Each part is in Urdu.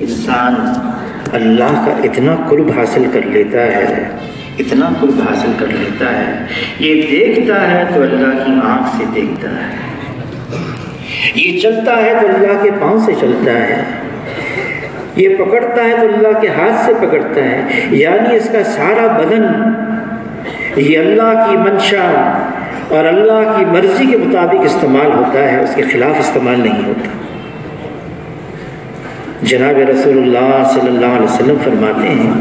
انسان اللہ کا اتنا قرب حاصل کر لیتا ہے، اتنا قرب حاصل کر لیتا ہے، یہ دیکھتا ہے تو اللہ کی آنکھ سے دیکھتا ہے، یہ چلتا ہے تو اللہ کے پاؤں سے چلتا ہے، یہ پکڑتا ہے تو اللہ کے ہاتھ سے پکڑتا ہے، یعنی اس کا سارا بدن یہ اللہ کی منشا اور اللہ کی مرضی کے مطابق استعمال ہوتا ہے، اس کے خلاف استعمال نہیں ہوتا۔ جناب رسول اللہ صلی اللہ علیہ وسلم فرماتے ہیں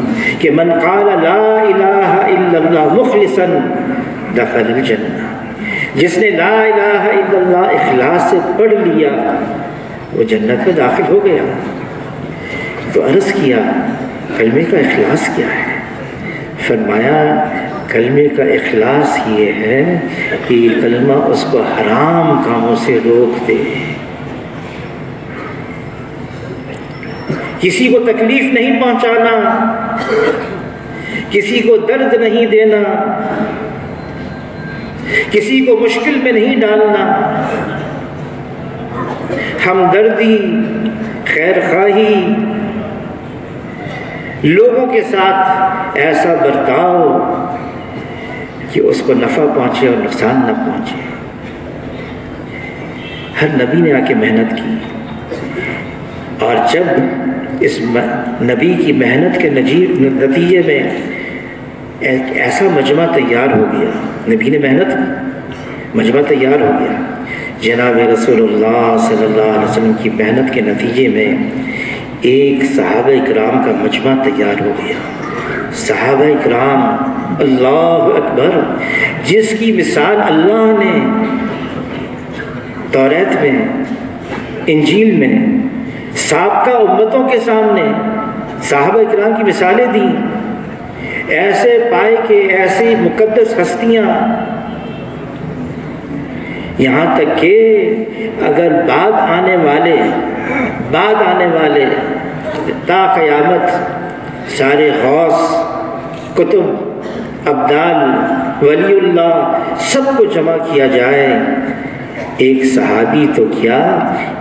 کہ من قال لا الہ الا اللہ مخلصا دخل الجنہ، جس نے لا الہ الا اللہ اخلاص سے پڑھ لیا وہ جنت میں داخل ہو گیا۔ تو عرض کیا کلمے کا اخلاص کیا ہے؟ فرمایا کلمے کا اخلاص یہ ہے کہ یہ کلمہ اس کو حرام کاموں سے روک دے، کسی کو تکلیف نہیں پہنچانا، کسی کو درد نہیں دینا، کسی کو مشکل میں نہیں ڈالنا، ہمدردی، خیر خواہی، لوگوں کے ساتھ ایسا برتاؤ کہ اس کو نفع پہنچے اور نقصان نہ پہنچے۔ ہر نبی نے آ کے محنت کی، اور جب اس نبی کی محنت کے نتیجے میں ایک ایسا مجمع تیار ہو گیا، نبی نے محنت کی، مجمع تیار ہو گیا، جناب رسول اللہ صلی اللہ علیہ وسلم کی محنت کے نتیجے میں ایک صحابہ اکرام کا مجمع تیار ہو گیا۔ صحابہ اکرام، اللہ اکبر، جس کی مثال اللہ نے توریت میں، انجیل میں سابقہ امتوں کے سامنے صحابہ اکرام کی مثالیں دیں، ایسے پائے کہ ایسی مقدس ہستیاں، یہاں تک کہ اگر بعد آنے والے تا قیامت سارے غوث، کتب، ابدال، ولی اللہ سب کو جمع کیا جائے، ایک صحابی تو کیا،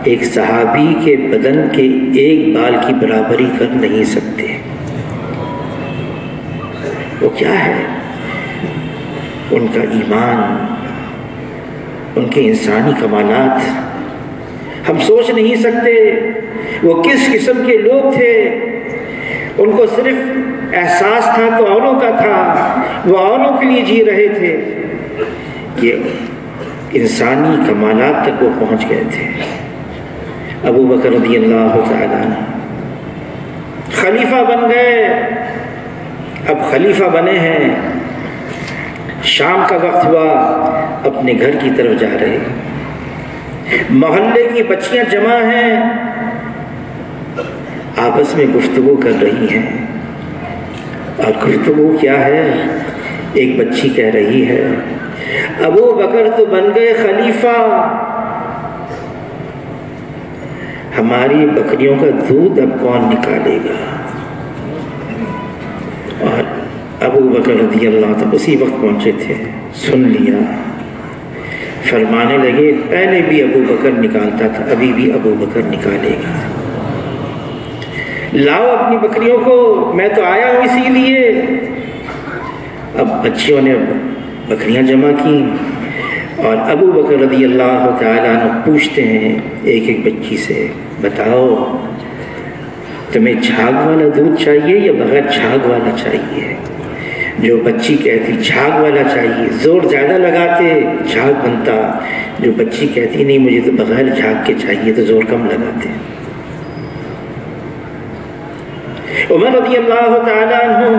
ایک صحابی کے بدن کے ایک بال کی برابری کر نہیں سکتے۔ وہ کیا ہے؟ ان کا ایمان، ان کے انسانی کمالات ہم سوچ نہیں سکتے وہ کس قسم کے لوگ تھے۔ ان کو صرف احساس تھا تو اوروں کا تھا، وہ اوروں کے لیے جی رہے تھے، کہ انسانی کمالات تک وہ پہنچ گئے تھے۔ ابو بکر رضی اللہ تعالیٰ عنہ خلیفہ بن گئے، اب خلیفہ بنے ہیں، شام کا وقت ہوا، اپنے گھر کی طرف جا رہے، محلے کی بچیاں جمع ہیں، آپس میں گفتگو کر رہی ہیں، اور گفتگو کیا ہے؟ ایک بچی کہہ رہی ہے ابو بکر تو بن گئے خلیفہ، ہماری بکریوں کا دودھ اب کون نکالے گا؟ اور ابو بکر رضی اللہ عنہ اسی وقت پہنچے تھے، سن لیا، فرمانے لگے پہلے بھی ابو بکر نکالتا تھا، ابھی بھی ابو بکر نکالے گا، لاؤ اپنی بکریوں کو، میں تو آیا ہوں اسی لیے۔ اب بچیوں نے بکریاں جمع کی، اور ابو بکر رضی اللہ تعالیٰ عنہ پوچھتے ہیں ایک ایک بچی سے، بتاؤ تمہیں جھاگ والا دودھ چاہیے یا بغیر جھاگ والا چاہیے؟ جو بچی کہتی جھاگ والا چاہیے، زور زیادہ لگاتے جھاگ بنتا، جو بچی کہتی نہیں مجھے تو بغیر جھاگ کے چاہیے، تو زور کم لگاتے۔ عمر رضی اللہ تعالیٰ عنہ،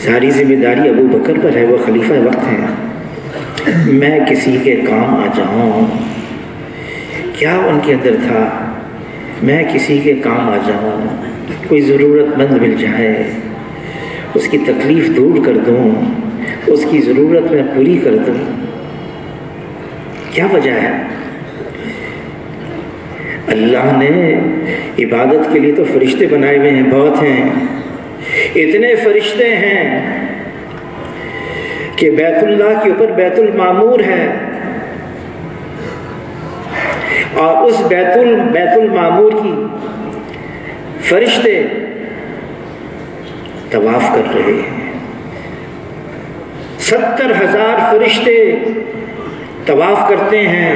ساری ذمہ داری ابو بکر پر ہے، وہ خلیفہ وقت ہیں، میں کسی کے کام آ جاؤں، کیا ان کے اندر تھا؟ میں کسی کے کام آ جاؤں، کوئی ضرورت مند مل جائے، اس کی تکلیف دور کر دوں، اس کی ضرورت میں پوری کر دوں، کیا وجہ ہے؟ اللہ نے عبادت کے لیے تو فرشتے بنائے ہوئے ہیں، بہت ہیں، اتنے فرشتے ہیں کہ بیت اللہ کے اوپر بیت المعمور ہے، اور اس بیت المعمور کی فرشتے طواف کر رہے ہیں، 70,000 فرشتے طواف کرتے ہیں۔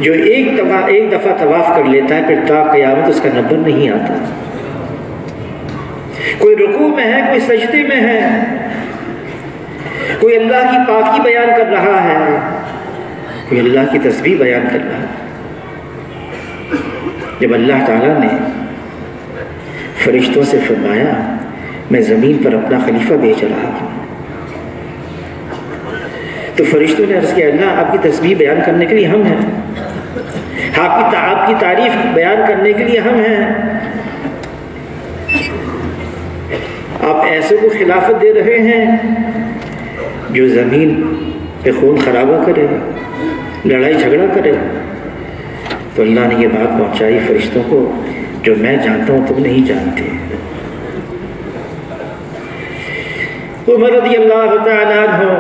جو ایک دفعہ طواف کر لیتا ہے پھر تا قیامت اس کا نمبر نہیں آتا۔ کوئی رکوع میں ہے، کوئی سجدے میں ہے، کوئی اللہ کی پاکی بیان کر رہا ہے، کوئی اللہ کی تسبیح بیان کر رہا ہے۔ جب اللہ تعالیٰ نے فرشتوں سے فرمایا میں زمین پر اپنا خلیفہ بھیج رہا ہوں، تو فرشتوں نے عرض کیا اللہ آپ کی تسبیح بیان کرنے کے لیے ہم ہیں، آپ کی تعریف بیان کرنے کے لیے ہم ہیں، آپ ایسے کو خلافت دے رہے ہیں جو زمین پہ خون خرابہ کرے، لڑائی جھگڑا کرے۔ تو اللہ نے یہ بات پہنچائی فرشتوں کو جو میں جانتا ہوں تم نہیں جانتے۔ عمر رضی اللہ تعالیٰ عنہ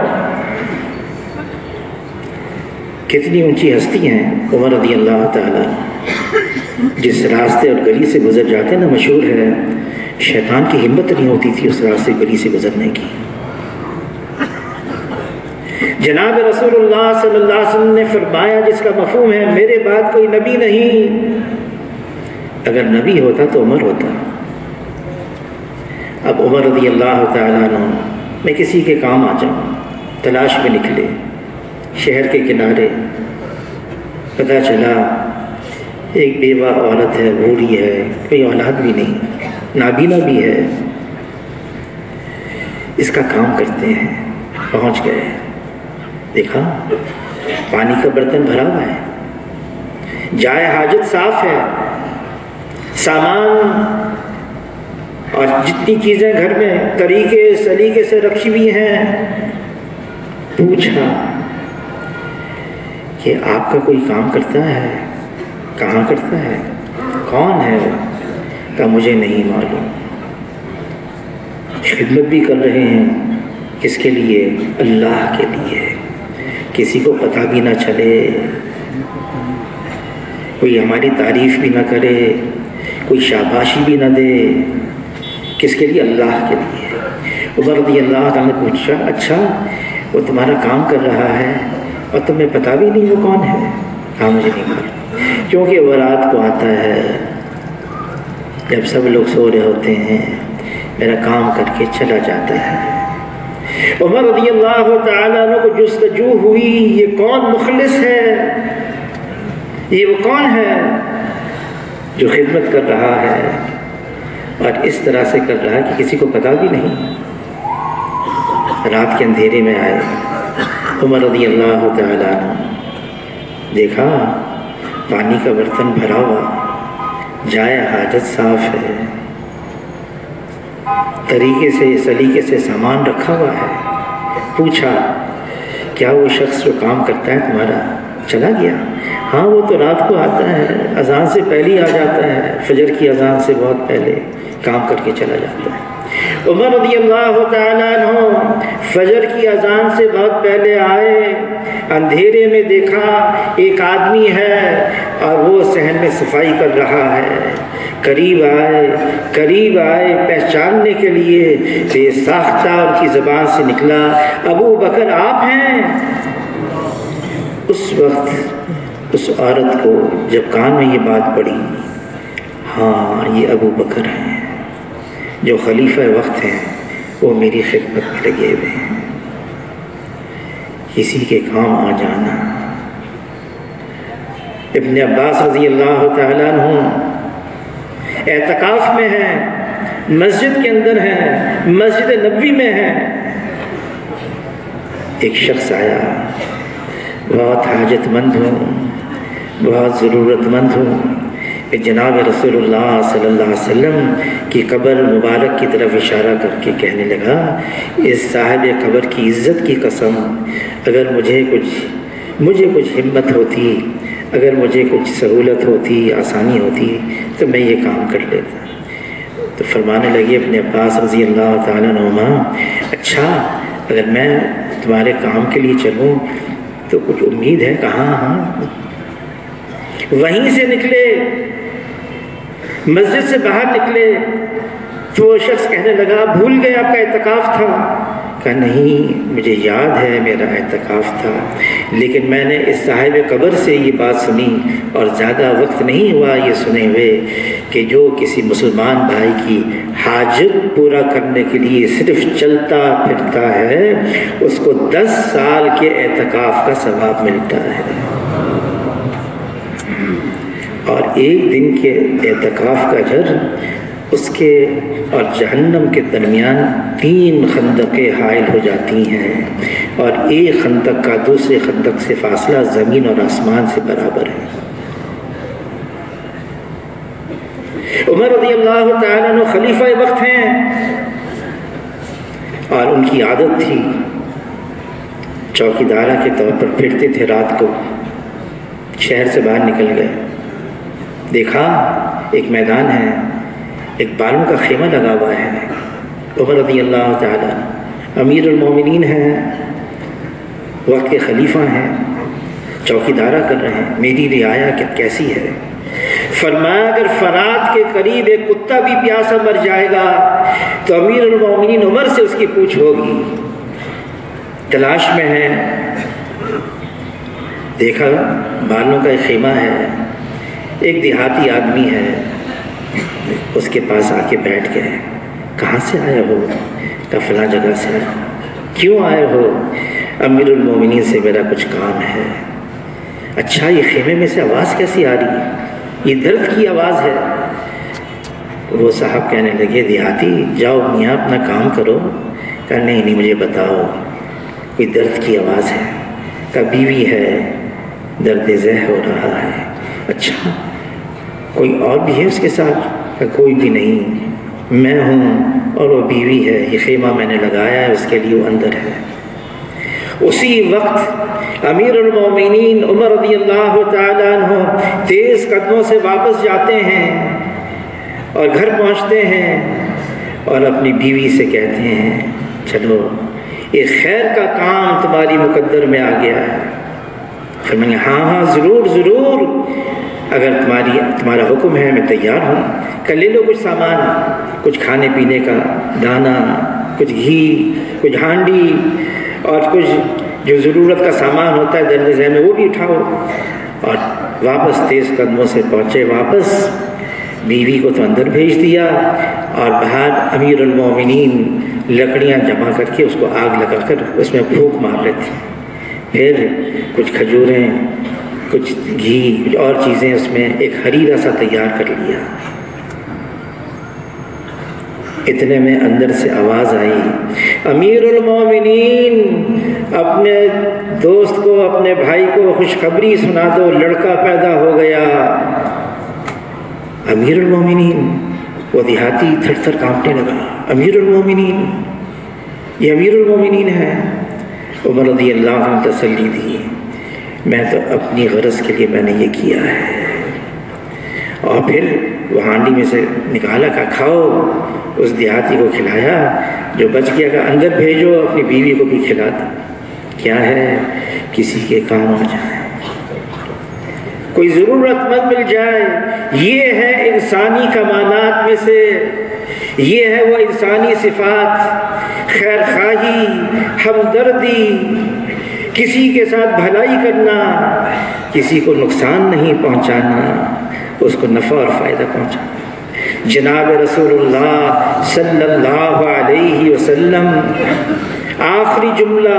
کتنی اونچی ہستی ہیں۔ عمر رضی اللہ تعالیٰ جس راستے اور گلی سے گزر جاتے ہیں نا، مشہور ہے شیطان کی ہمت نہیں ہوتی تھی اس راستے گلی سے گزرنے کی۔ جناب رسول اللہ صلی اللہ علیہ وسلم نے فرمایا جس کا مفہوم ہے میرے بعد کوئی نبی نہیں، اگر نبی ہوتا تو عمر ہوتا۔ اب عمر رضی اللہ تعالیٰ عنہ میں کسی کے کام آ جاؤں، تلاش میں نکلے شہر کے کنارے، پتہ چلا ایک بیوہ عورت ہے، بوڑھی ہے، کوئی اولاد بھی نہیں، نابینا بھی ہے، اس کا کام کرتے ہیں۔ پہنچ گئے، دیکھا پانی کا برتن بھرا ہوا ہے، جائے حاجت صاف ہے، سامان اور جتنی چیزیں گھر میں طریقے سلیقے سے رکھی ہوئی ہیں۔ پوچھا کہ آپ کا کوئی کام کرتا ہے؟ کہاں کرتا ہے؟ کون ہے وہ؟ کہا مجھے نہیں معلوم۔ خدمت بھی کر رہے ہیں، کس کے لیے؟ اللہ کے لیے، کسی کو پتہ بھی نہ چلے، کوئی ہماری تعریف بھی نہ کرے، کوئی شاباشی بھی نہ دے، کس کے لیے؟ اللہ کے لیے۔ عمر رضی اللہ تعالیٰ نے پوچھا اچھا وہ تمہارا کام کر رہا ہے اور تمہیں پتہ بھی نہیں وہ کون ہے؟ ہاں مجھے نہیں معلوم، کیونکہ وہ رات کو آتا ہے جب سب لوگ سو رہے ہوتے ہیں، میرا کام کر کے چلا جاتا ہے۔ عمر رضی اللہ تعالیٰ عنہ کو جستجو ہوئی یہ کون مخلص ہے، یہ وہ کون ہے جو خدمت کر رہا ہے اور اس طرح سے کر رہا ہے کہ کسی کو پتہ بھی نہیں۔ رات کے اندھیرے میں آئے عمر رضی اللہ تعالیٰ عنہ، دیکھا پانی کا برتن بھرا ہوا، جائے حاجت صاف ہے، طریقے سے سلیقے سے سامان رکھا ہوا ہے۔ پوچھا کیا وہ شخص جو کام کرتا ہے تمہارا چلا گیا؟ ہاں وہ تو رات کو آتا ہے، اذان سے پہلے ہی آ جاتا ہے، فجر کی اذان سے بہت پہلے کام کر کے چلا جاتا ہے۔ عمر رضی اللہ تعالیٰ عنہ فجر کی اذان سے بہت پہلے آئے، اندھیرے میں دیکھا ایک آدمی ہے اور وہ صحن میں صفائی کر رہا ہے۔ قریب آئے پہچاننے کے لیے، بے ساختہ ان کی زبان سے نکلا ابو بکر آپ ہیں۔ اس وقت اس عورت کو جب کان میں یہ بات پڑی، ہاں یہ ابو بکر ہیں جو خلیفہ وقت ہیں، وہ میری خدمت میں لگے ہوئے ہیں۔ کسی کے کام آ جانا۔ ابن عباس رضی اللہ تعالیٰ عنہ اعتکاف میں ہیں، مسجد کے اندر ہیں، مسجد نبوی میں ہیں۔ ایک شخص آیا، بہت حاجت مند ہوں، بہت ضرورت مند ہوں، کہ جناب رسول اللہ صلی اللہ علیہ وسلم کی قبر مبارک کی طرف اشارہ کر کے کہنے لگا اس صاحب قبر کی عزت کی قسم، اگر مجھے کچھ ہمت ہوتی، اگر مجھے کچھ سہولت ہوتی، آسانی ہوتی تو میں یہ کام کر لیتا۔ تو فرمانے لگے اپنے عباس رضی اللہ تعالیٰ عنہما، اچھا اگر میں تمہارے کام کے لیے چلوں تو کچھ امید ہے؟ کہاں ہاں وہیں سے نکلے، مسجد سے باہر نکلے تو وہ شخص کہنے لگا بھول گئے آپ کا اعتکاف تھا؟ کہا نہیں، مجھے یاد ہے میرا اعتکاف تھا، لیکن میں نے اس صاحب قبر سے یہ بات سنی اور زیادہ وقت نہیں ہوا یہ سنے ہوئے کہ جو کسی مسلمان بھائی کی حاجت پورا کرنے کے لیے صرف چلتا پھرتا ہے اس کو 10 سال کے اعتکاف کا ثواب ملتا ہے، اور ایک دن کے اعتکاف کا اجر اس کے اور جہنم کے درمیان 3 خندقیں حائل ہو جاتی ہیں، اور ایک خندق کا دوسرے خندق سے فاصلہ زمین اور آسمان سے برابر ہے۔ عمر رضی اللہ تعالیٰ عنہ خلیفہ وقت ہیں، اور ان کی عادت تھی چوکیدارہ کے طور پر پھرتے تھے، رات کو شہر سے باہر نکل گئے، دیکھا ایک میدان ہے، ایک بالوں کا خیمہ لگا ہوا ہے، عمر رضی اللہ تعالیٰ امیر المومنین ہیں، وقت کے خلیفہ ہیں، چوکیدارہ کر رہے ہیں، میری رعایا کیسی ہے؟ فرمایا اگر فرات کے قریب ایک کتا بھی پیاسا مر جائے گا تو امیر المومنین عمر سے اس کی پوچھ ہوگی، تلاش میں ہے۔ دیکھا بالوں کا ایک خیمہ ہے، ایک دیہاتی آدمی ہے، اس کے پاس آ کے بیٹھ گئے، کہاں سے آئے ہو؟ کہا فلاں جگہ سے آئے۔ کیوں آئے ہو؟ امیر المومنین سے میرا کچھ کام ہے۔ اچھا یہ خیمے میں سے آواز کیسی آ رہی ہے؟ یہ درد کی آواز ہے۔ وہ صاحب کہنے لگے دیہاتی جاؤ میاں اپنا کام کرو۔ کہا نہیں مجھے بتاؤ کوئی درد کی آواز ہے؟ کہا بیوی ہے، درد ذہ ہو رہا ہے۔ اچھا کوئی اور بھی ہے اس کے ساتھ؟ کہ کوئی بھی نہیں، میں ہوں اور وہ بیوی ہے، یہ خیمہ میں نے لگایا ہے اس کے لیے، وہ اندر ہے۔ اسی وقت امیر المومنین عمر رضی اللہ تعالیٰ عنہ تیز قدموں سے واپس جاتے ہیں اور گھر پہنچتے ہیں اور اپنی بیوی سے کہتے ہیں چلو ایک خیر کا کام تمہاری مقدر میں آ گیا ہے۔ فرمایا ہاں ضرور ضرور، اگر تمہارا حکم ہے میں تیار ہوں۔ کہ لے لو کچھ سامان، کچھ کھانے پینے کا دانا، کچھ گھی، کچھ ہانڈی اور کچھ جو ضرورت کا سامان ہوتا ہے درد ذہ میں وہ بھی اٹھاؤ۔ اور واپس تیز قدموں سے پہنچے واپس، بیوی کو تو اندر بھیج دیا اور باہر امیر المومنین لکڑیاں جمع کر کے اس کو آگ لگا کر اس میں پھونک مار رہے تھے۔ پھر کچھ کھجوریں، کچھ گھی، کچھ اور چیزیں اس میں ایک حریرہ سا تیار کر لیا۔ اتنے میں اندر سے آواز آئی، امیر المومنین اپنے دوست کو، اپنے بھائی کو خوشخبری سنا دو، لڑکا پیدا ہو گیا۔ امیر المومنین، وہ دیہاتی تھر تھر کانپنے لگا، امیر المومنین، یہ امیر المومنین ہے۔ عمر رضی اللہ عنہ تسلی دی، میں تو اپنی غرض کے لیے میں نے یہ کیا ہے۔ اور پھر وہ ہانڈی میں سے نکالا کہ کھاؤ، اس دیہاتی کو کھلایا، جو بچ گیا کہ اندر بھیجو، اپنی بیوی کو بھی کھلا دو۔ کیا ہے کسی کے کام آ جائے، کوئی ضرورت مند مل جائے، یہ ہے انسانی کمالات میں سے، یہ ہے وہ انسانی صفات، خیر خواہی، ہمدردی، کسی کے ساتھ بھلائی کرنا، کسی کو نقصان نہیں پہنچانا، اس کو نفع اور فائدہ پہنچانا۔ جناب رسول اللہ صلی اللہ علیہ وسلم آخری جملہ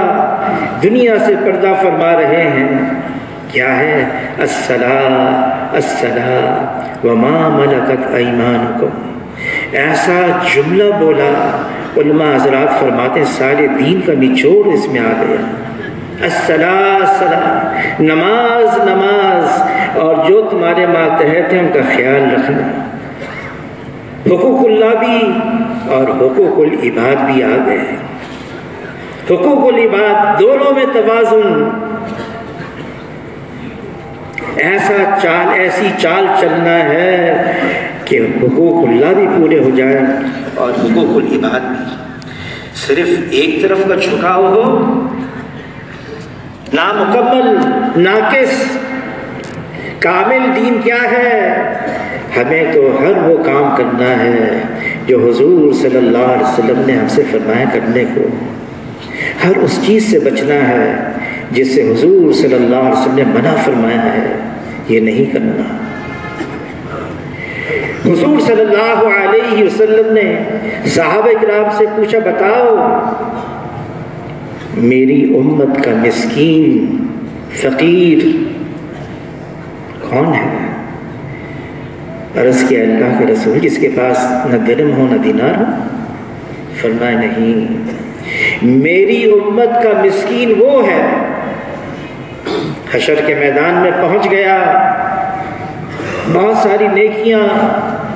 دنیا سے پردہ فرما رہے ہیں، کیا ہے؟ الصلاۃ الصلاۃ وما ملکت ایمانکم۔ ایسا جملہ بولا، علماء حضرات فرماتے ہیں سارے دین کا نچوڑ اس میں آ گیا۔ الصلاۃ الصلاۃ، نماز نماز، اور جو تمہارے ماتحت ہیں ان کا خیال رکھنا۔ حقوق اللہ بھی اور حقوق العباد بھی آ گئے۔ حقوق العباد دونوں میں توازن، ایسی چال چلنا ہے کہ حقوق اللہ بھی پورے ہو جائیں اور حقوق العباد بھی۔ صرف ایک طرف کا جھکاؤ ہو، نامکمل، ناقص، کامل دین کیا ہے؟ ہمیں تو ہر وہ کام کرنا ہے جو حضور صلی اللہ علیہ وسلم نے ہم سے فرمایا کرنے کو، ہر اس چیز سے بچنا ہے جس سے حضور صلی اللہ علیہ وسلم نے منع فرمایا ہے، یہ نہیں کرنا۔ حضور صلی اللہ علیہ وسلم نے صحابہ کرام سے پوچھا، بتاؤ میری امت کا مسکین فقیر کون ہے؟ عرض کیا اللہ کے رسول، جس کے پاس نہ درہم ہو نہ دینار ہو؟ فرمایا نہیں، میری امت کا مسکین وہ ہے، حشر کے میدان میں پہنچ گیا، بہت ساری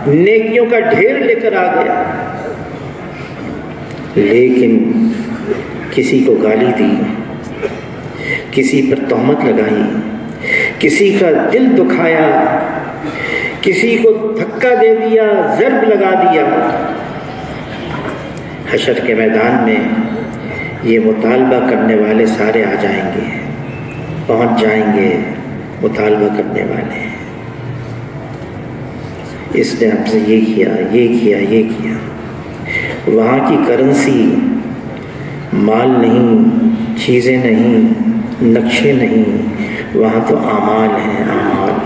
نیکیوں کا ڈھیر لے کر آ گیا، لیکن کسی کو گالی دی، کسی پر تہمت لگائی، کسی کا دل دکھایا، کسی کو دھکا دے دیا، ضرب لگا دیا۔ حشر کے میدان میں یہ مطالبہ کرنے والے سارے آ جائیں گے، پہنچ جائیں گے مطالبہ کرنے والے، اس نے ہم سے یہ کیا، یہ کیا، یہ کیا۔ وہاں کی کرنسی مال نہیں، چیزیں نہیں، نقشے نہیں، وہاں تو اعمال ہیں، اعمال۔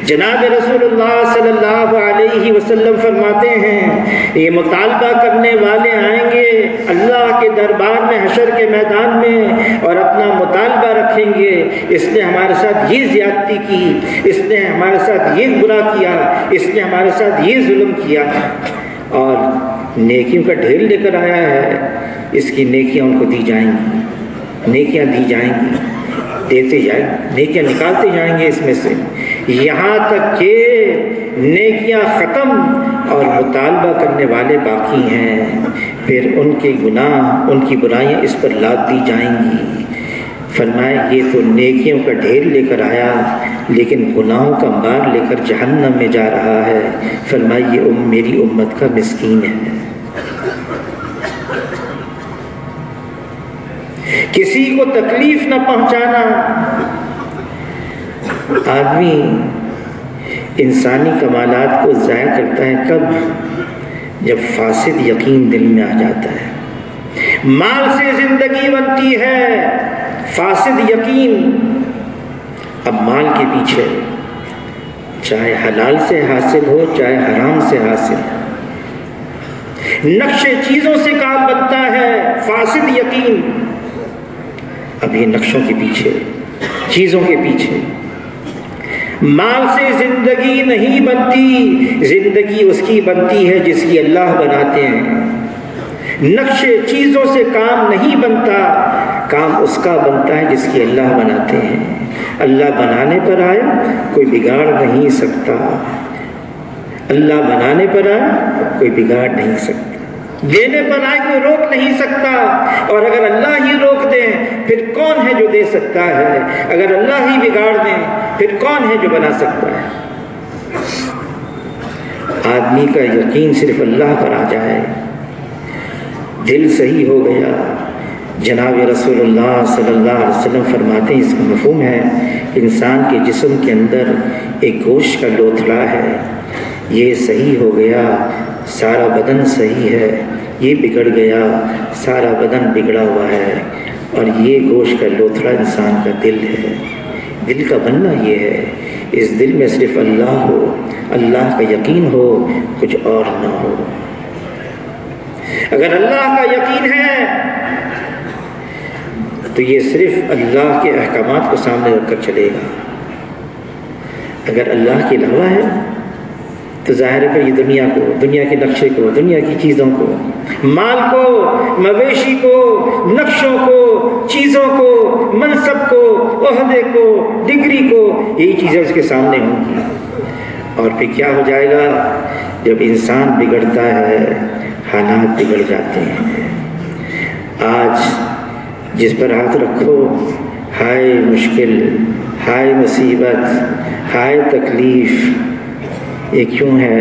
جناب رسول اللہ صلی اللہ علیہ وسلم فرماتے ہیں یہ مطالبہ کرنے والے آئیں گے اللہ کے دربار میں حشر کے میدان میں اور اپنا مطالبہ رکھیں گے، اس نے ہمارے ساتھ یہ زیادتی کی، اس نے ہمارے ساتھ یہ برا کیا، اس نے ہمارے ساتھ یہ ظلم کیا، اور نیکیوں کا ڈھیر لے کر آیا ہے، اس کی نیکیاں ان کو دی جائیں گی، نیکیاں دی جائیں گی، دیتے جائیں، نیکیاں نکالتے جائیں گے اس میں سے، یہاں تک کہ نیکیاں ختم اور مطالبہ کرنے والے باقی ہیں، پھر ان کے گناہ، ان کی برائیاں اس پر لاد دی جائیں گی۔ فرمایا یہ تو نیکیوں کا ڈھیر لے کر آیا لیکن گناہوں کا مار لے کر جہنم میں جا رہا ہے۔ فرمایا یہ میری امت کا مسکین ہے۔ کسی کو تکلیف نہ پہنچانا۔ آدمی انسانی کمالات کو ضائع کرتا ہے کب؟ جب فاسد یقین دل میں آ جاتا ہے۔ مال سے زندگی بنتی ہے، فاسد یقین اب مال کے پیچھے، چاہے حلال سے حاصل ہو چاہے حرام سے حاصل، نقش چیزوں سے کام بنتا ہے، فاسد یقین اب یہ نقشوں کے پیچھے، چیزوں کے پیچھے۔ مال سے زندگی نہیں بنتی، زندگی اس کی بنتی ہے جس کی اللہ بناتے ہیں۔ نقش چیزوں سے کام نہیں بنتا، کام اس کا بنتا ہے جس کی اللہ بناتے ہیں۔ اللہ بنانے پر آئے کوئی بگاڑ نہیں سکتا، اللہ بنانے پر آئے کوئی بگاڑ نہیں سکتا، دینے پر آئے کوئی روک نہیں سکتا، اور اگر اللہ ہی روک دیں پھر کون ہے جو دے سکتا ہے؟ اگر اللہ ہی بگاڑ دیں پھر کون ہے جو بنا سکتا ہے؟ آدمی کا یقین صرف اللہ پر آ جائے، دل صحیح ہو گیا۔ جناب رسول اللہ صلی اللہ علیہ وسلم فرماتے ہیں، اس کا مفہوم ہے انسان کے جسم کے اندر ایک گوشت کا لوتھڑا ہے، یہ صحیح ہو گیا سارا بدن صحیح ہے، یہ بگڑ گیا سارا بدن بگڑا ہوا ہے، اور یہ گوشت کا لوتھڑا انسان کا دل ہے۔ دل کا بننا یہ ہے، اس دل میں صرف اللہ ہو، اللہ کا یقین ہو، کچھ اور نہ ہو۔ اگر اللہ کا یقین ہے تو یہ صرف اللہ کے احکامات کو سامنے رکھ کر چلے گا، اگر اللہ کے علاوہ ہے تو ظاہر ہے یہ دنیا کو، دنیا کے نقشے کو، دنیا کی چیزوں کو، مال کو، مویشی کو، نقشوں کو، چیزوں کو، منصب کو، عہدے کو، ڈگری کو، یہی چیزیں اس کے سامنے ہوں گی۔ اور پھر کیا ہو جائے گا؟ جب انسان بگڑتا ہے حالات بگڑ جاتے ہیں۔ آج جس پر ہاتھ رکھو ہائے مشکل، ہائے مصیبت، ہائے تکلیف، یہ کیوں ہے؟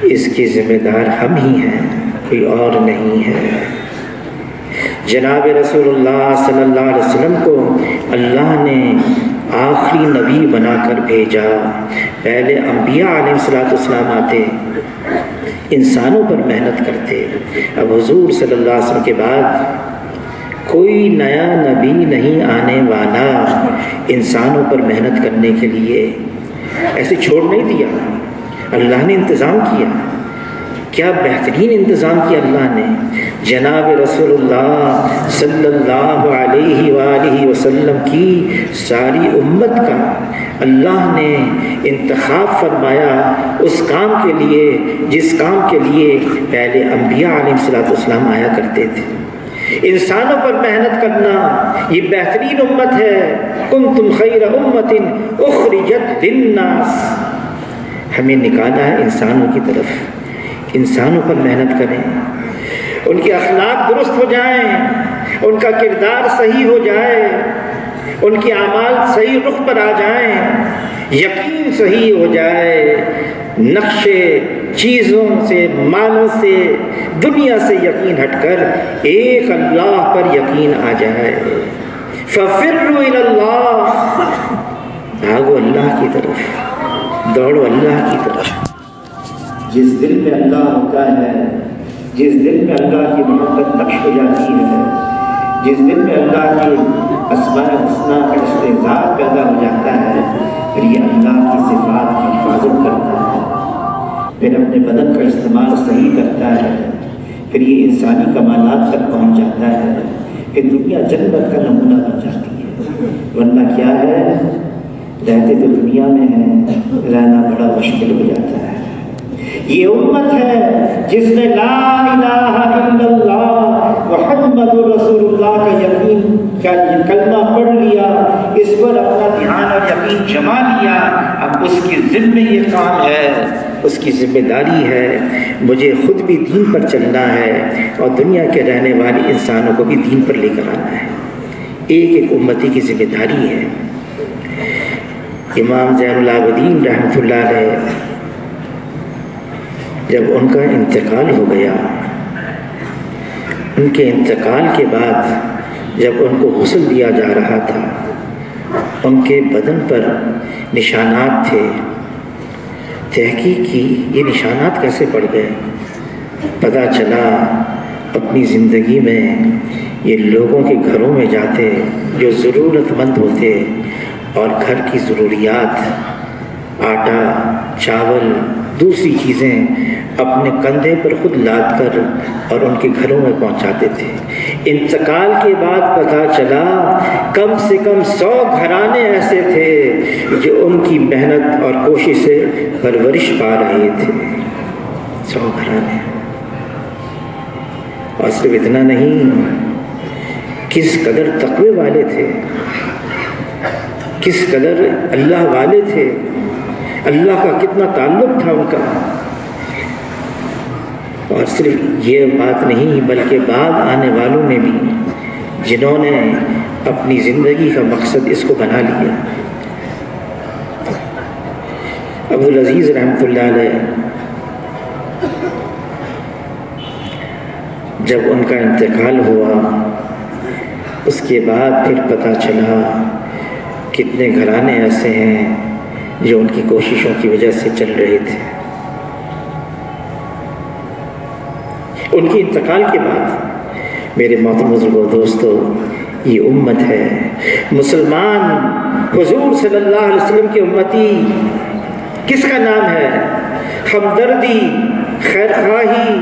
اس کی ذمہ دار ہم ہی ہیں، کوئی اور نہیں ہے۔ جناب رسول اللہ صلی اللہ علیہ وسلم کو اللہ نے آخری نبی بنا کر بھیجا۔ پہلے انبیاء علیہ السلام آتے، انسانوں پر محنت کرتے، اب حضور صلی اللہ علیہ وسلم کے بعد کوئی نیا نبی نہیں آنے والا انسانوں پر محنت کرنے کے لیے۔ ایسے چھوڑ نہیں دیا، اللہ نے انتظام کیا، کیا بہترین انتظام کیا اللہ نے۔ جناب رسول اللہ صلی اللہ علیہ وآلہ وسلم کی ساری امت کا اللہ نے انتخاب فرمایا اس کام کے لیے جس کام کے لیے پہلے انبیاء علیہ السلام آیا کرتے تھے۔ انسانوں پر محنت کرنا یہ بہترین امت ہے۔ کنتم خیر امت اخرجت للناس، ہمیں نکالا ہے انسانوں کی طرف، انسانوں پر محنت کریں، ان کے اخلاق درست ہو جائیں، ان کا کردار صحیح ہو جائے، ان کے اعمال صحیح رخ پر آ جائیں، یقین صحیح ہو جائے، نقشے چیزوں سے، مالوں سے، دنیا سے یقین ہٹ کر ایک اللہ پر یقین آ جائے۔ فَفِرُّوا إِلَى اللَّهِ، بھاگو اللہ کی طرف، دوڑو اللہ کی طرف۔ جس دل میں اللہ ہوتا ہے، جس دل میں اللہ کی محبت نقش ہو جاتی ہے، جس دل میں اللہ کی اسماء الحسنیٰ کا استعزاز پیدا ہو جاتا ہے، پھر یہ اللہ کی صفات کی حفاظت کرتا ہے، پھر اپنے بدن کا استعمال صحیح کرتا ہے، پھر یہ انسانی کمالات تک پہنچ جاتا ہے، پھر دنیا جنت کا نمونہ بن جاتی ہے۔ ورنہ کیا ہے، رہتے تو دنیا میں ہیں، رہنا بڑا مشکل ہو جاتا ہے۔ یہ امت ہے جس نے لا الہ الا اللہ محمد رسول اللہ کا یقین کا کلمہ پڑھ لیا، اس پر اپنا دھیان اور یقین جما لیا، اب اس کی ذمہ یہ کام ہے، اس کی ذمہ داری ہے، مجھے خود بھی دین پر چلنا ہے اور دنیا کے رہنے والے انسانوں کو بھی دین پر لے کر آنا ہے۔ ایک ایک امتی کی ذمہ داری ہے۔ امام زین العابدین رحمۃ اللہ علیہ جب ان کا انتقال ہو گیا، ان کے انتقال کے بعد جب ان کو غسل دیا جا رہا تھا، ان کے بدن پر نشانات تھے۔ تحقیق کی یہ نشانات کیسے پڑ گئے، پتہ چلا اپنی زندگی میں یہ لوگوں کے گھروں میں جاتے جو ضرورت مند ہوتے اور گھر کی ضروریات، آٹا، چاول، دوسری چیزیں اپنے کندھے پر خود لاد کر اور ان کے گھروں میں پہنچاتے تھے۔ انتقال کے بعد پتہ چلا کم سے کم 100 گھرانے ایسے تھے جو ان کی محنت اور کوشش سے پرورش پا رہے تھے۔ 100 گھرانے، اور صرف اتنا نہیں، کس قدر تقوی والے تھے، کس قدر اللہ والے تھے، اللہ کا کتنا تعلق تھا ان کا۔ اور صرف یہ بات نہیں بلکہ بعد آنے والوں نے بھی جنہوں نے اپنی زندگی کا مقصد اس کو بنا لیا۔ عبدالعزیز رحمۃ اللہ علیہ جب ان کا انتقال ہوا، اس کے بعد پھر پتہ چلا کتنے گھرانے ایسے ہیں جو ان کی کوششوں کی وجہ سے چل رہے تھے۔ ان کے انتقال کے بعد میرے محترم بزرگوں دوستو، یہ امت ہے مسلمان، حضور صلی اللہ علیہ وسلم کی امتی کس کا نام ہے؟ ہمدردی، خیر خواہی،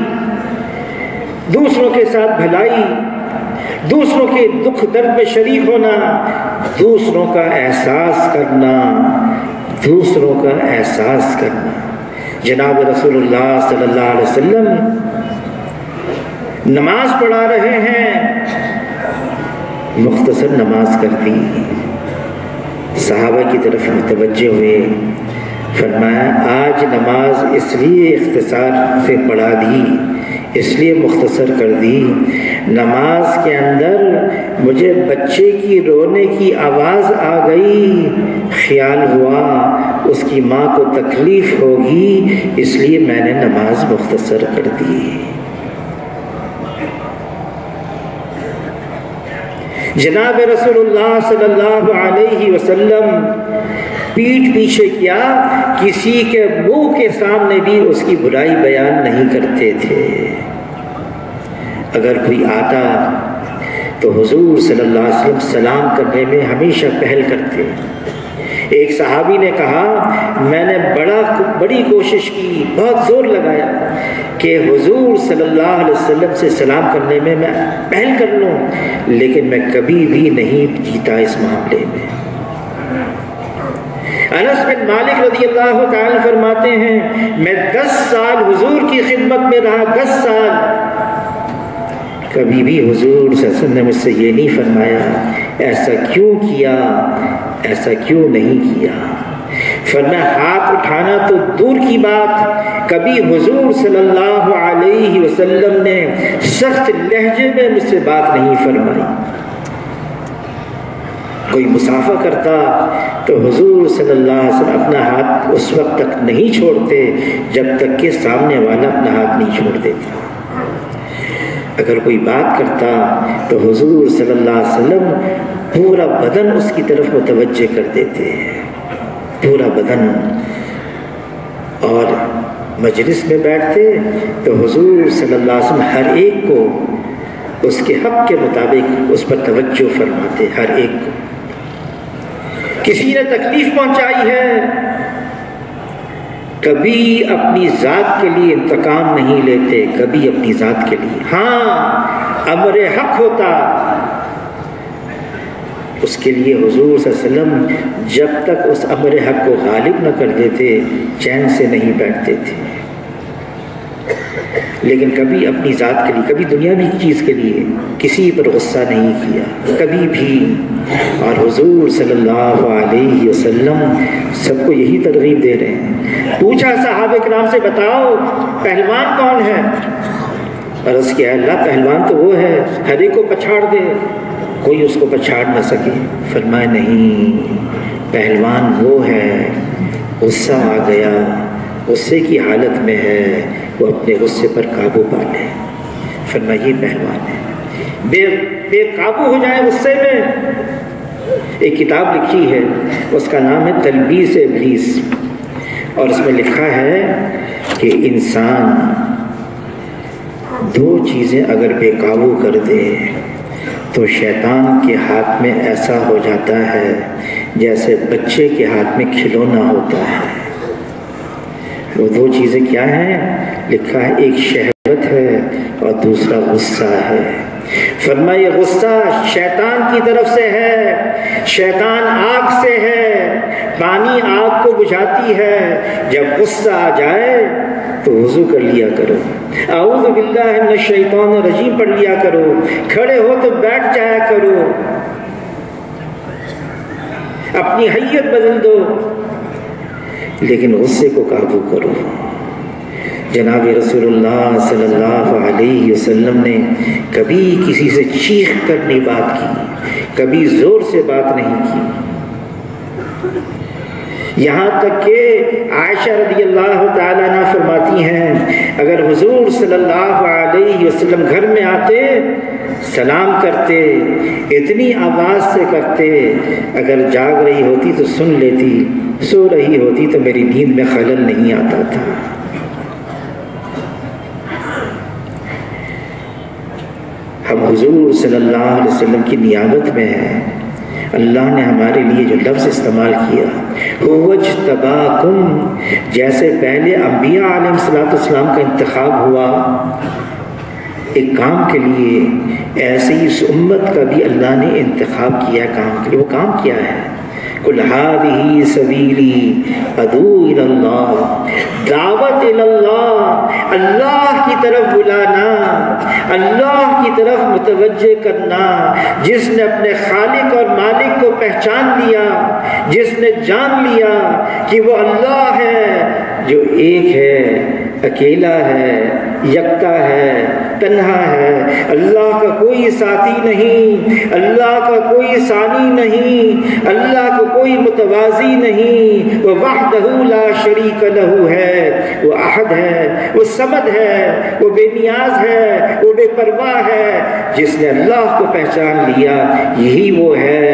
دوسروں کے ساتھ بھلائی، دوسروں کے دکھ درد میں شریک ہونا، دوسروں کا احساس کرنا، دوسروں کا احساس کرنا۔ جناب رسول اللہ صلی اللہ علیہ وسلم نماز پڑھا رہے ہیں، مختصر نماز کر دی، صحابہ کی طرف متوجہ ہوئے، فرمایا آج نماز اس لیے اختصار سے پڑھا دی، اس لیے مختصر کر دی، نماز کے اندر مجھے بچے کی رونے کی آواز آ گئی، خیال ہوا اس کی ماں کو تکلیف ہوگی، اس لیے میں نے نماز مختصر کر دی۔ جناب رسول اللہ صلی اللہ علیہ وسلم پیٹھ پیچھے کیا کسی کے منہ کے سامنے بھی اس کی برائی بیان نہیں کرتے تھے۔ اگر کوئی آتا تو حضور صلی اللہ علیہ وسلم سلام کرنے میں ہمیشہ پہل کرتے۔ ایک صحابی نے کہا میں نے بڑی کوشش کی، بہت زور لگایا کہ حضور صلی اللہ علیہ وسلم سے سلام کرنے میں پہل کر لوں، لیکن میں کبھی بھی نہیں جیتا اس معاملے میں۔ انس بن مالک رضی اللہ تعالی فرماتے ہیں میں 10 سال حضور کی خدمت میں رہا، 10 سال، کبھی بھی حضور صلی اللہ علیہ وسلم نے مجھ سے یہ نہیں فرمایا ایسا کیوں کیا، ایسا کیوں نہیں کیا۔ فرمایا ہاتھ اٹھانا تو دور کی بات، کبھی حضور صلی اللہ علیہ وسلم نے سخت لہجے میں مجھ سے بات نہیں فرمائی۔ کوئی مسافہ کرتا تو حضور صلی اللہ علیہ وسلم اپنا ہاتھ اس وقت تک نہیں چھوڑتے جب تک کہ سامنے والا اپنا ہاتھ نہیں چھوڑ دیتا۔ اگر کوئی بات کرتا تو حضور صلی اللہ علیہ وسلم پورا بدن اس کی طرف متوجہ کر دیتے، پورا بدن۔ اور مجلس میں بیٹھتے تو حضور صلی اللہ علیہ وسلم ہر ایک کو اس کے حق کے مطابق اس پر توجہ فرماتے، ہر ایک کو۔ کسی نے تکلیف پہنچائی ہے، کبھی اپنی ذات کے لیے انتقام نہیں لیتے، کبھی اپنی ذات کے لیے۔ ہاں امر حق ہوتا اس کے لیے حضور صلی اللہ علیہ وسلم جب تک اس امر حق کو غالب نہ کر دیتے چین سے نہیں بیٹھتے تھے، لیکن کبھی اپنی ذات کے لیے، کبھی دنیاوی چیز کے لیے کسی پر غصہ نہیں کیا، کبھی بھی۔ اور حضور صلی اللہ علیہ وسلم سب کو یہی ترغیب دے رہے ہیں۔ پوچھا صحابہ کرام سے بتاؤ پہلوان کون ہے؟ عرض کیا اللہ پہلوان تو وہ ہے ہر ایک کو پچھاڑ دے، کوئی اس کو پچھاڑ نہ سکے۔ فرمایا نہیں، پہلوان وہ ہے غصہ آ گیا، غصے کی حالت میں ہے، وہ اپنے غصے پر قابو پا لے۔ فرمایا یہ پہلوان ہے، بے قابو ہو جائے غصے میں۔ ایک کتاب لکھی ہے اس کا نام ہے تلبیس ابلیس، اور اس میں لکھا ہے کہ انسان 2 چیزیں اگر بے قابو کر دے تو شیطان کے ہاتھ میں ایسا ہو جاتا ہے جیسے بچے کے ہاتھ میں کھلونا ہوتا ہے۔ وہ 2 چیزیں کیا ہیں؟ لکھا ہے ایک شہوت ہے اور دوسرا غصہ ہے۔ فرمایا یہ غصہ شیطان کی طرف سے ہے، شیطان آگ سے ہے، پانی آگ کو بجھاتی ہے۔ جب غصہ آ جائے تو وضو کر لیا کرو، اعوذ باللہ من الشیطان الرجیم پڑھ لیا کرو، کھڑے ہو تو بیٹھ جایا کرو، اپنی حیت بدل دو، لیکن غصے کو قابو کرو۔ جناب رسول اللہ صلی اللہ علیہ وسلم نے کبھی کسی سے چیخ کر نہیں بات کی، کبھی زور سے بات نہیں کی، یہاں تک کہ عائشہ رضی اللہ تعالیٰ عنہ فرماتی ہیں اگر حضور صلی اللہ علیہ وسلم گھر میں آتے سلام کرتے، اتنی آواز سے کرتے، اگر جاگ رہی ہوتی تو سن لیتی، سو رہی ہوتی تو میری نیند میں خلل نہیں آتا تھا۔ ہم حضور صلی اللہ علیہ وسلم کی نیابت میں ہیں، اللہ نے ہمارے لیے جو لفظ استعمال کیا وَاجْتَبَاكُمْ، جیسے پہلے انبیاء علیہ السلام کا انتخاب ہوا ایک کام کے لیے، ایسے ہی اس امت کا بھی اللہ نے انتخاب کیا کام کے لیے۔ وہ کام کیا ہے؟ قُلْ هَٰذِهِ سَبِيلِي أَدْعُو إِلَى اللَّهِ، دعوت اللہ، اللہ کی طرف بلانا، اللہ کی طرف متوجہ کرنا۔ جس نے اپنے خالق اور مالک کو پہچان لیا، جس نے جان لیا کہ وہ اللہ ہے جو ایک ہے، اکیلا ہے، یکتا ہے، تنہا ہے، اللہ کا کوئی ساتھی نہیں، اللہ کا کوئی ثانی نہیں، اللہ کا کوئی متوازی نہیں، وہ وحدہ لا شریک لہ ہے، وہ احد ہے، وہ صمد ہے، وہ بے نیاز ہے، وہ بے پرواہ ہے۔ جس نے اللہ کو پہچان لیا یہی وہ ہے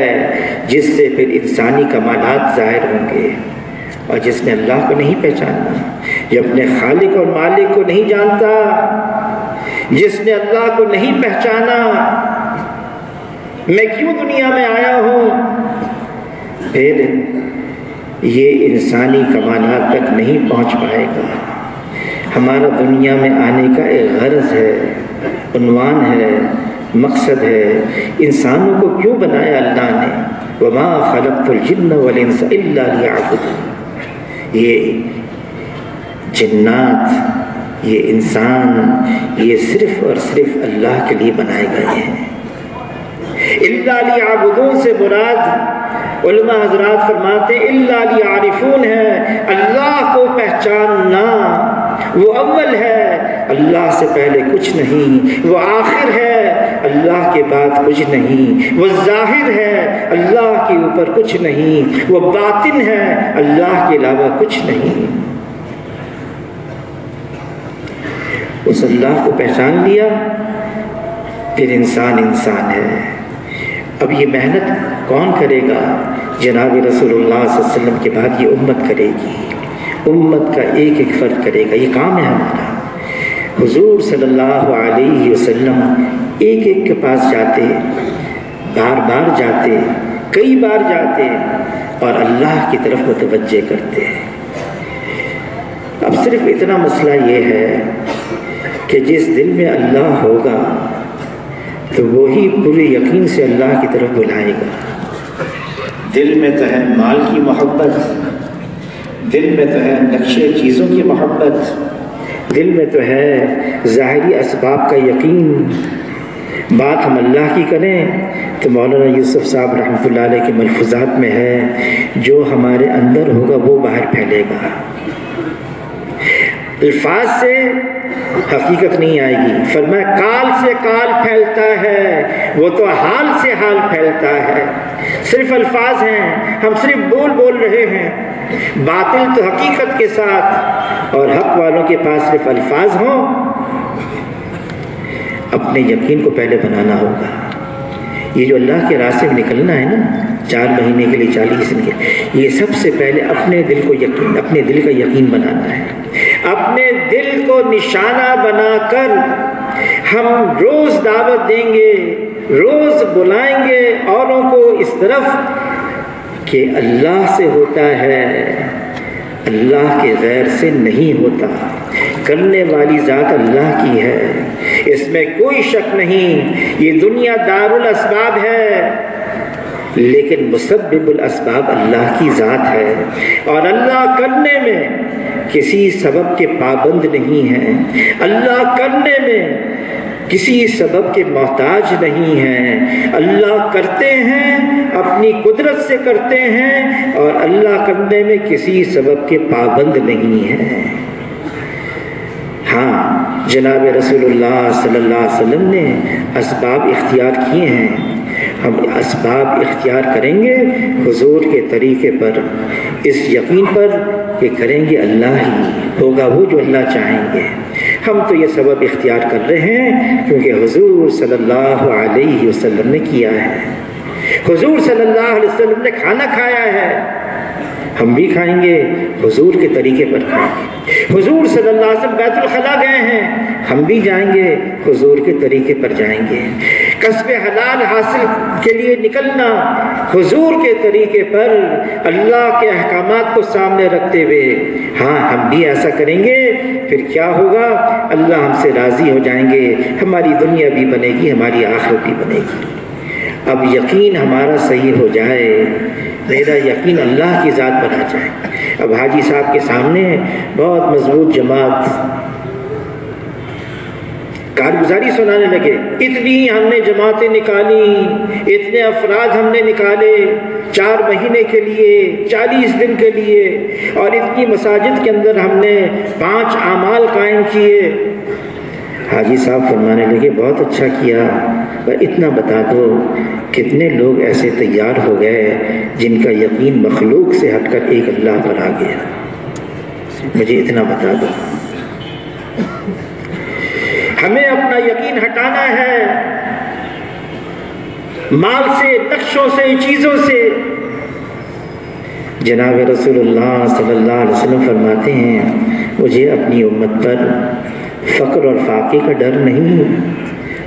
جس سے پھر انسانی کمالات ظاہر ہوں گے۔ اور جس نے اللہ کو نہیں پہچانا، جو اپنے خالق اور مالک کو نہیں جانتا، جس نے اللہ کو نہیں پہچانا میں کیوں دنیا میں آیا ہوں، پھر یہ انسانی کمالات تک نہیں پہنچ پائے گا۔ ہمارا دنیا میں آنے کا ایک غرض ہے، عنوان ہے، مقصد ہے۔ انسانوں کو کیوں بنایا اللہ نے؟ وَمَا خَلَقْتُ الْجِنَّ وَالْإِنسَ إِلَّا لِيَعْبُدُونِ۔ یہ جنات، یہ انسان، یہ صرف اور صرف اللہ کے لیے بنائے گئے ہیں۔ اِلَّا لِيَعْبُدُونَ سے مراد علماء حضرات فرماتے ہیں اِلَّا لِيَعْرِفُونَ ہے، اللہ کو پہچاننا۔ وہ اول ہے، اللہ سے پہلے کچھ نہیں، وہ آخر ہے، اللہ کے بعد کچھ نہیں، وہ ظاہر ہے، اللہ کے اوپر کچھ نہیں، وہ باطن ہے، اللہ کے علاوہ کچھ نہیں۔ اس اللہ کو پہچان لیا پھر انسان انسان ہے۔ اب یہ محنت کون کرے گا؟ جناب رسول اللہ صلی اللہ علیہ وسلم کے بعد یہ امت کرے گی، امت کا ایک ایک فرد کرے گا۔ یہ کام ہے ہمارا۔ حضور صلی اللہ علیہ وسلم ایک ایک کے پاس جاتے، بار بار جاتے، کئی بار جاتے اور اللہ کی طرف متوجہ کرتے۔ اب صرف اتنا مسئلہ یہ ہے کہ جس دل میں اللہ ہوگا تو وہی پورے یقین سے اللہ کی طرف بلائے گا۔ دل میں تو ہے مال کی محبت، دل میں تو ہے نقشے چیزوں کی محبت، دل میں تو ہے ظاہری اسباب کا یقین۔ بات ہم اللہ کی کریں تو مولانا یوسف صاحب رحمۃ اللہ علیہ کے ملفوظات میں ہے جو ہمارے اندر ہوگا وہ باہر پھیلے گا۔ الفاظ سے حقیقت نہیں آئے گی۔ فرمایا کال سے کال پھیلتا ہے، وہ تو حال سے حال پھیلتا ہے۔ صرف الفاظ ہیں، ہم صرف بول رہے ہیں۔ باطل تو حقیقت کے ساتھ، اور حق والوں کے پاس صرف الفاظ ہوں۔ اپنے یقین کو پہلے بنانا ہوگا۔ یہ جو اللہ کے راستے میں نکلنا ہے نا، 4 مہینے کے لیے 40 دن کے، یہ سب سے پہلے اپنے دل کو یقین، اپنے دل کا یقین بنانا ہے۔ اپنے دل کو نشانہ بنا کر ہم روز دعوت دیں گے، روز بلائیں گے اوروں کو اس طرف کہ اللہ سے ہوتا ہے، اللہ کے غیر سے نہیں ہوتا۔ کرنے والی ذات اللہ کی ہے، اس میں کوئی شک نہیں۔ یہ دنیا دار الاسباب ہے لیکن مسبب الاسباب اللہ کی ذات ہے، اور اللہ کرنے میں کسی سبب کے پابند نہیں ہے، اللہ کرنے میں کسی سبب کے محتاج نہیں ہیں۔ اللہ کرتے ہیں، اپنی قدرت سے کرتے ہیں، اور اللہ کرنے میں کسی سبب کے پابند نہیں ہیں۔ ہاں، جناب رسول اللہ صلی اللہ علیہ وسلم نے اسباب اختیار کیے ہیں، ہم اسباب اختیار کریں گے حضور کے طریقے پر، اس یقین پر کہ کریں گے اللہ ہی ہوگا وہ جو اللہ چاہیں گے۔ ہم تو یہ سبب اختیار کر رہے ہیں کیونکہ حضور صلی اللہ علیہ وسلم نے کیا ہے۔ حضور صلی اللہ علیہ وسلم نے کھانا کھایا ہے، ہم بھی کھائیں گے، حضور کے طریقے پر کھائیں گے۔ حضور صلی اللہ علیہ وسلم بیت الخلا گئے ہیں، ہم بھی جائیں گے، حضور کے طریقے پر جائیں گے۔ کسب حلال حاصل کے لیے نکلنا حضور کے طریقے پر، اللہ کے احکامات کو سامنے رکھتے ہوئے، ہاں ہم بھی ایسا کریں گے۔ پھر کیا ہوگا؟ اللہ ہم سے راضی ہو جائیں گے، ہماری دنیا بھی بنے گی، ہماری آخرت بھی بنے گی۔ اب یقین ہمارا صحیح ہو جائے، میرا یقین اللہ کی ذات بنا جائے۔ اب حاجی صاحب کے سامنے بہت مضبوط جماعت کارگزاری سنانے لگے، اتنی ہم نے جماعتیں نکالی، اتنے افراد ہم نے نکالے 4 مہینے کے لیے، 40 دن کے لیے، اور اتنی مساجد کے اندر ہم نے 5 اعمال قائم کیے۔ حاجی صاحب فرمانے لگے بہت اچھا کیا، پر اتنا بتا دو کتنے لوگ ایسے تیار ہو گئے جن کا یقین مخلوق سے ہٹ کر ایک اللہ پر آ گیا۔ مجھے اتنا بتا دو۔ ہمیں اپنا یقین ہٹانا ہے مال سے، نقشوں سے، چیزوں سے۔ جناب رسول اللہ صلی اللہ علیہ وسلم فرماتے ہیں مجھے اپنی امت پر فقر اور فاقے کا ڈر نہیں،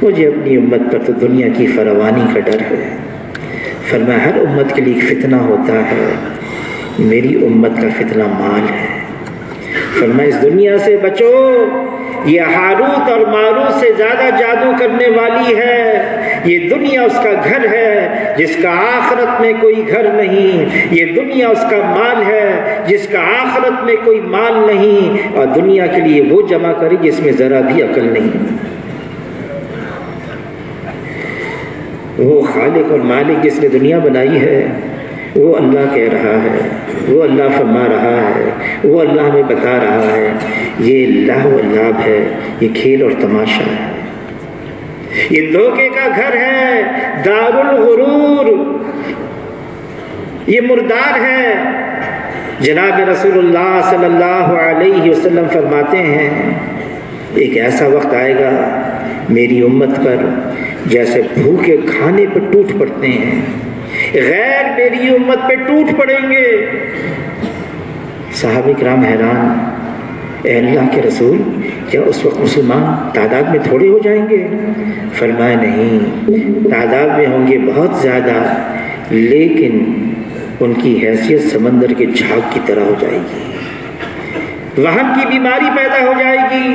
مجھے اپنی امت پر تو دنیا کی فراوانی کا ڈر ہے۔ فرمایا ہر امت کے لیے ایک فتنہ ہوتا ہے، میری امت کا فتنہ مال ہے۔ فرمایا اس دنیا سے بچو، یہ ہاروت اور ماروت سے زیادہ جادو کرنے والی ہے۔ یہ دنیا اس کا گھر ہے جس کا آخرت میں کوئی گھر نہیں، یہ دنیا اس کا مال ہے جس کا آخرت میں کوئی مال نہیں، اور دنیا کے لیے وہ جمع کرے جس میں ذرا بھی عقل نہیں۔ وہ خالق اور مالک جس نے دنیا بنائی ہے وہ اللہ کہہ رہا ہے، وہ اللہ فرما رہا ہے، وہ اللہ ہمیں بتا رہا ہے یہ لہو و لعب ہے، یہ کھیل اور تماشا ہے، یہ دھوکے کا گھر ہے، دار الغرور، یہ مردار ہے۔ جناب رسول اللہ صلی اللہ علیہ وسلم فرماتے ہیں ایک ایسا وقت آئے گا میری امت پر جیسے بھوکے کھانے پر ٹوٹ پڑتے ہیں، غیر میری امت پہ ٹوٹ پڑیں گے۔ صحابہ کرام حیران، اے اللہ کے رسول کیا اس وقت مسلمان تعداد میں تھوڑے ہو جائیں گے؟ فرمایا نہیں، تعداد میں ہوں گے بہت زیادہ، لیکن ان کی حیثیت سمندر کے جھاگ کی طرح ہو جائے گی، وہن کی بیماری پیدا ہو جائے گی۔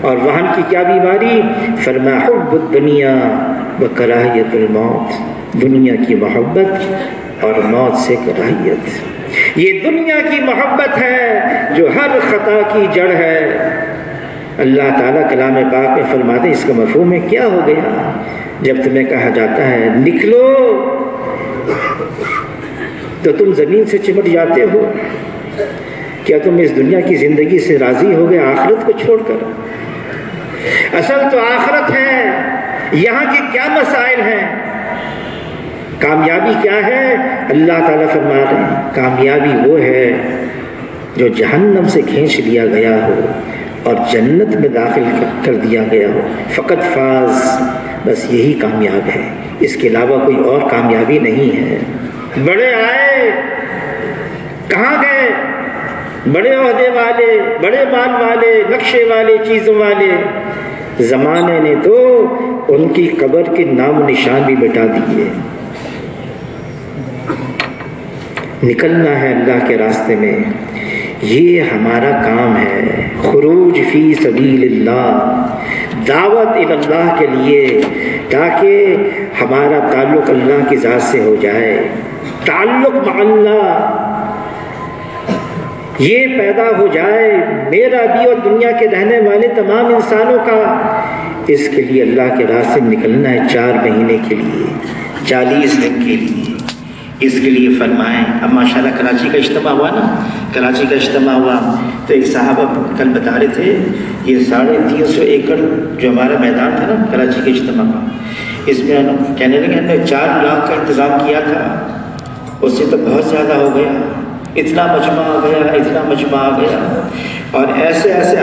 اور وہن کی کیا بیماری؟ فرمایا حب الدنیا و کراہیت الموت، دنیا کی محبت اور موت سے کراہیت۔ یہ دنیا کی محبت ہے جو ہر خطا کی جڑ ہے۔ اللہ تعالیٰ کلام پاک میں فرماتے ہیں اس کا مفہوم ہے کیا ہو گیا جب تمہیں کہا جاتا ہے نکلو تو تم زمین سے چمٹ جاتے ہو؟ کیا تم اس دنیا کی زندگی سے راضی ہو گئے آخرت کو چھوڑ کر؟ اصل تو آخرت ہے، یہاں کے کیا مسائل ہیں؟ کامیابی کیا ہے؟ اللہ تعالیٰ فرما رہے ہیں کامیابی وہ ہے جو جہنم سے کھینچ لیا گیا ہو اور جنت میں داخل کر دیا گیا ہو۔ فقط فاز، بس یہی کامیاب ہے، اس کے علاوہ کوئی اور کامیابی نہیں ہے۔ بڑے آئے کہاں گئے؟ بڑے عہدے والے، بڑے مال والے، نقشے والے، چیزوں والے، زمانے نے تو ان کی قبر کے نام و نشان بھی مٹا دیے۔ نکلنا ہے اللہ کے راستے میں، یہ ہمارا کام ہے۔ خروج فی سبیل اللہ، دعوت اللہ کے لیے، تاکہ ہمارا تعلق اللہ کی ذات سے ہو جائے، تعلق مع اللہ یہ پیدا ہو جائے، میرا بھی اور دنیا کے رہنے والے تمام انسانوں کا۔ اس کے لیے اللہ کے راستے میں نکلنا ہے 4 مہینے کے لیے، 40 دن کے لیے۔ اس کے لیے فرمائیں اب ماشاءاللہ کراچی کا اجتماع ہوا نا، کراچی کا اجتماع ہوا تو ایک صحابہ کل بتا رہے تھے یہ 350 ایکڑ جو ہمارا میدان تھا نا کراچی کے اجتماع کا، اس میں کہنے لگے ہم نے 4 لاکھ کا انتظام کیا تھا، اس سے تو بہت زیادہ ہو گیا، اتنا مجمع آ گیا، اتنا مجمع آ گیا۔ اور ایسے ایسے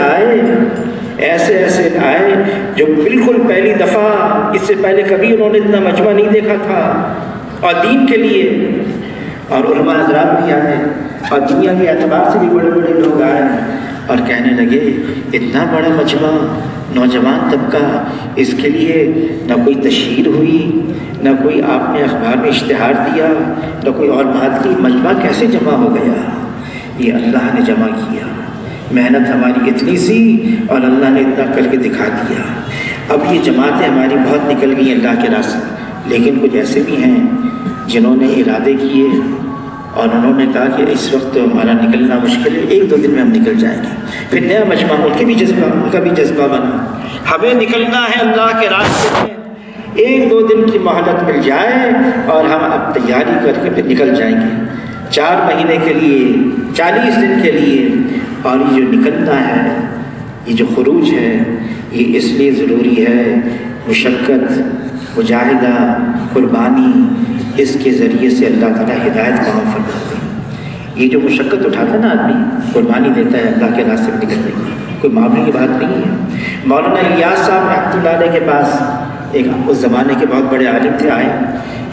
آئے جو بالکل پہلی دفعہ، اس سے پہلے کبھی انہوں نے اتنا مجمع نہیں دیکھا تھا، اور دین کے لیے، اور علماء حضرات بھی آئے اور دنیا کے اعتبار سے بھی بڑے بڑے لوگ آئے اور کہنے لگے اتنا بڑا مجمع، نوجوان طبقہ، اس کے لیے نہ کوئی تشہیر ہوئی، نہ کوئی آپ نے اخبار میں اشتہار دیا، نہ کوئی اور بات کی، مجمع کیسے جمع ہو گیا؟ یہ اللہ نے جمع کیا، محنت ہماری اتنی سی اور اللہ نے اتنا کر کے دکھا دیا۔ اب یہ جماعتیں ہماری بہت نکل گئی اللہ کے راستے، لیکن کچھ ایسے بھی ہیں جنہوں نے ارادے کیے اور انہوں نے کہا کہ اس وقت ہمارا نکلنا مشکل ہے، 1-2 دن میں ہم نکل جائیں گے۔ پھر نیا مجمع، ان کا بھی جذبہ بنا، ہمیں نکلنا ہے اللہ کے راستے میں، 1-2 دن کی مہلت مل جائے اور ہم اب تیاری کر کے پھر نکل جائیں گے 4 مہینے کے لیے، 40 دن کے لیے۔ اور یہ جو نکلنا ہے، یہ جو خروج ہے، یہ اس لیے ضروری ہے، مشقت، مجاہدہ، قربانی، اس کے ذریعے سے اللہ تعالیٰ ہدایت کا فرماتے ہیں۔ یہ جو مشقت اٹھاتا ہے نا آدمی، قربانی دیتا ہے اللہ کے راستے میں نکلنے کی، کوئی معاملے کی بات نہیں ہے۔ مولانا الیاس صاحب رحمۃ اللہ علیہ کے پاس ایک اس زمانے کے بہت بڑے عالم تھے، آئے،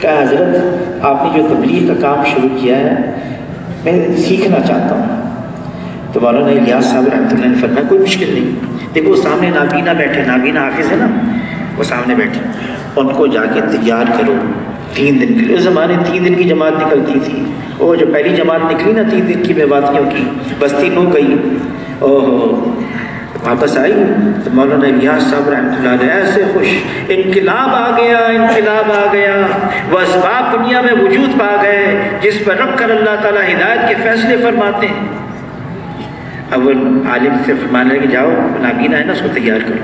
کہا حضرت آپ نے جو تبلیغ کا کام شروع کیا ہے میں سیکھنا چاہتا ہوں۔ تو مولانا الیاس صاحب رحمۃ اللہ نے فرمایا کوئی مشکل نہیں، دیکھو سامنے نابینا بیٹھے، نابینا حافظ ہے نا، وہ سامنے بیٹھے، ان کو جا کے تیار کرو 3 دن کے لیے۔ اس زمانے 3 دن کی جماعت نکلتی تھی، وہ جو پہلی جماعت نکلی نا 3 دن کی میواتیوں کی، بستی نو گئی، واپس آئی تو مولانا الیاس صاحب رحمۃ اللہ علیہ ایسے خوش، انقلاب آ گیا، انقلاب آ گیا، وہ اسباب دنیا میں وجود پا گئے جس پر رکھ کر اللہ تعالیٰ ہدایت کے فیصلے فرماتے ہیں۔ اب وہ عالم سے فرمانے لگے جاؤ نابینا ہے نا اس کو تیار کرو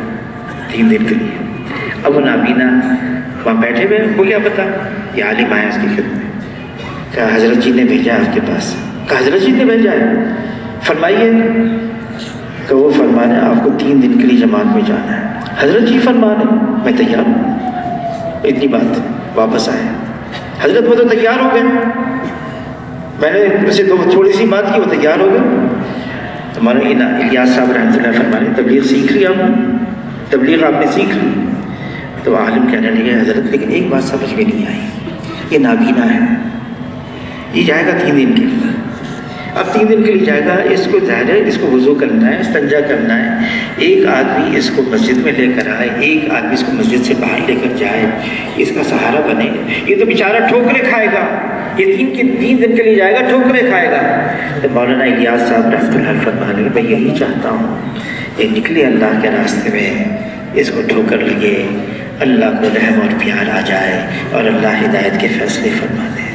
3 دن کے لیے۔ اب وہ نابینا وہاں بیٹھے ہوئے، وہ کیا پتا، یہ عالم آیا اس کی خدمت میں، کہا حضرت جی نے بھیجا ہے آپ کے پاس۔ کہا حضرت جی نے بھیجا ہے، فرمائیے۔ کہ وہ فرمانے آپ کو 3 دن کے لیے جماعت میں جانا ہے۔ حضرت جی فرمانے میں تیار ہوں۔ اتنی بات، واپس آئے حضرت وہ تو تیار ہو گئے، میں نے اسے تو تھوڑی سی بات کی، وہ تیار ہو گئے۔ تو مولانا الیاس صاحب رحمۃ اللہ فرمانے تبلیغ سیکھ لی آپ نے، تبلیغ آپ نے سیکھ لی۔ تو عالم کہنے لگے حضرت لیکن ایک بات سمجھ میں نہیں آئی، یہ نابینا ہے، یہ جائے گا 3 دن کے لیے، اب 3 دن کے لیے جائے گا، اس کو ظاہر ہے اس کو وضو کرنا ہے، استنجا کرنا ہے، ایک آدمی اس کو مسجد میں لے کر آئے، ایک آدمی اس کو مسجد سے باہر لے کر جائے، اس کا سہارا بنے، یہ تو بیچارہ ٹھوکریں کھائے گا، یہ 3 دن کے لیے جائے گا ٹھوکریں کھائے گا۔ تو مولانا الیاس صاحب رحمۃ اللہ فرمانے میں یہی چاہتا ہوں یہ نکلے اللہ کے راستے میں، اس کو ٹھوکر لگے، اللہ کو رحم اور پیار آ جائے اور اللہ ہدایت کے فیصلے فرما دے۔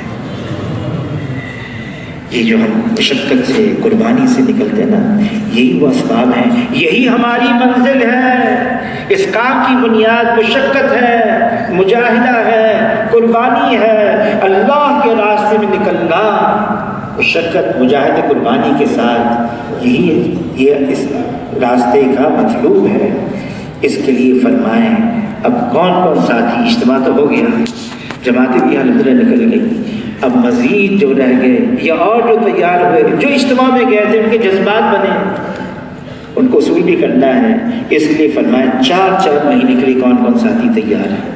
یہ جو ہم مشقت سے قربانی سے نکلتے ہیں نا، یہی وہ اسباب ہیں، یہی ہماری منزل ہے۔ اس کام کی بنیاد مشقت ہے، مجاہدہ ہے، قربانی ہے، اللہ کے راستے میں نکلنا، مشقت مجاہدہ قربانی کے ساتھ، یہ اس راستے کا مطلوب ہے۔ اس کے لیے فرمائیں اب کون کون ساتھی، اجتماع تو ہو گیا، جماعتیں بھی الحمدللہ نکل گئی، اب مزید جو رہ گئے یا اور جو تیار ہوئے، جو اجتماع میں گئے تھے ان کے جذبات بنے، ان کو اصول بھی کرنا ہے۔ اس لیے فرمائیں 4 مہینے کے لیے کون کون ساتھی تیار ہیں۔